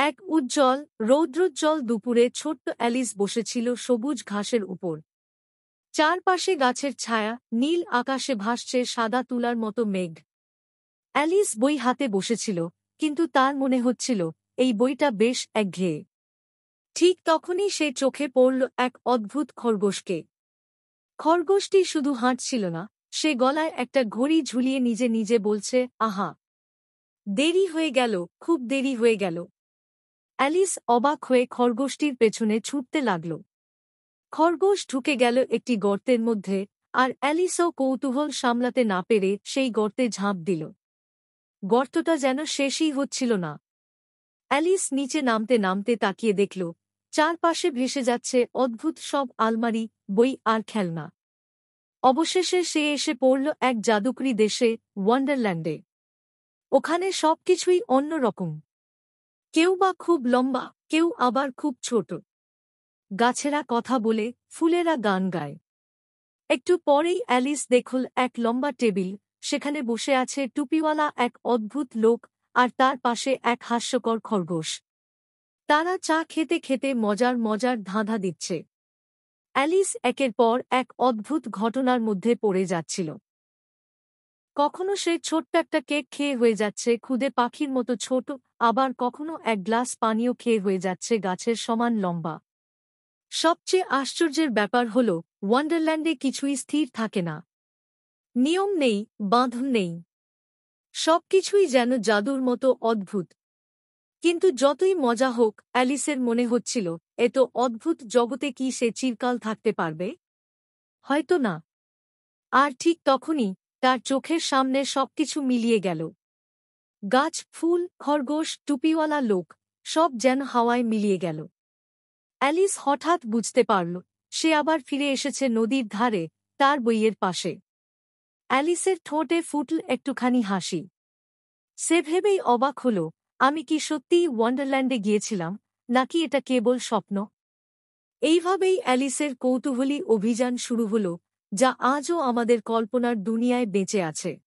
এক উজ্জ্বল রৌদ্রোজ্জ্বল দুপুরে ছোট্ট অ্যালিস বসেছিল সবুজ ঘাসের উপর। চারপাশে গাছের ছায়া, নীল আকাশে ভাসছে সাদা তুলার মতো মেঘ। অ্যালিস বই হাতে বসেছিল, কিন্তু তার মনে হচ্ছিল এই বইটা বেশ একঘেয়ে। ঠিক তখনই সে চোখে পড়ল এক অদ্ভুত খরগোশকে। খরগোশটি শুধু হাঁটছিল না, সে গলায় একটা ঘড়ি ঝুলিয়ে নিজে নিজে বলছে, আহা, দেরি হয়ে গেল, খুব দেরি হয়ে গেল। অ্যালিস অবাক হয়ে খরগোশটির পেছনে ছুটতে লাগল। খরগোশ ঢুকে গেল একটি গর্তের মধ্যে, আর অ্যালিসও কৌতূহল সামলাতে না পেরে সেই গর্তে ঝাঁপ দিল। গর্তটা যেন শেষই হচ্ছিল না। অ্যালিস নিচে নামতে নামতে তাকিয়ে দেখল, চারপাশে ভেসে যাচ্ছে অদ্ভুত সব আলমারি, বই আর খেলনা। অবশেষে সে এসে পড়ল এক জাদুকরি দেশে, ওয়ান্ডারল্যান্ডে। ওখানে সবকিছুই অন্যরকম। কেউ বা খুব লম্বা, কেউ আবার খুব ছোট। গাছেরা কথা বলে, ফুলেরা গান গায়। একটু পরেই অ্যালিস দেখল এক লম্বা টেবিল, সেখানে বসে আছে টুপিওয়ালা এক অদ্ভুত লোক, আর তার পাশে এক হাস্যকর খরগোশ। তারা চা খেতে খেতে মজার মজার ধাঁধা দিচ্ছে। অ্যালিস একের পর এক অদ্ভুত ঘটনার মধ্যে পড়ে যাচ্ছিল। কখনো সে ছোট্ট একটা কেক খেয়ে হয়ে যাচ্ছে ক্ষুদে পাখির মতো ছোট, আবার কখনো এক গ্লাস পানীয় খেয়ে হয়ে যাচ্ছে গাছের সমান লম্বা। সবচেয়ে আশ্চর্যের ব্যাপার হল, ওয়ান্ডারল্যান্ডে কিছুই স্থির থাকে না। নিয়ম নেই, বাঁধন নেই। সবকিছুই যেন জাদুর মতো অদ্ভুত। কিন্তু যতই মজা হোক, অ্যালিসের মনে হচ্ছিল, এত অদ্ভুত জগতে কি সে চিরকাল থাকতে পারবে? হয়তো না। আর ঠিক তখনই তার চোখের সামনে সবকিছু মিলিয়ে গেল। গাছ, ফুল, খরগোশ, টুপিওয়ালা লোক, সব যেন হাওয়ায় মিলিয়ে গেল। অ্যালিস হঠাৎ বুঝতে পারল, সে আবার ফিরে এসেছে নদীর ধারে, তার বইয়ের পাশে। অ্যালিসের ঠোঁটে ফুটল একটুখানি হাসি। সে ভেবেই অবাক হল, আমি কি সত্যিই ওয়ান্ডারল্যান্ডে গিয়েছিলাম, নাকি এটা কেবল স্বপ্ন? এইভাবেই অ্যালিসের কৌতূহলী অভিযান শুরু হল, যা আজও আমাদের কল্পনার দুনিয়ায় বেঁচে আছে।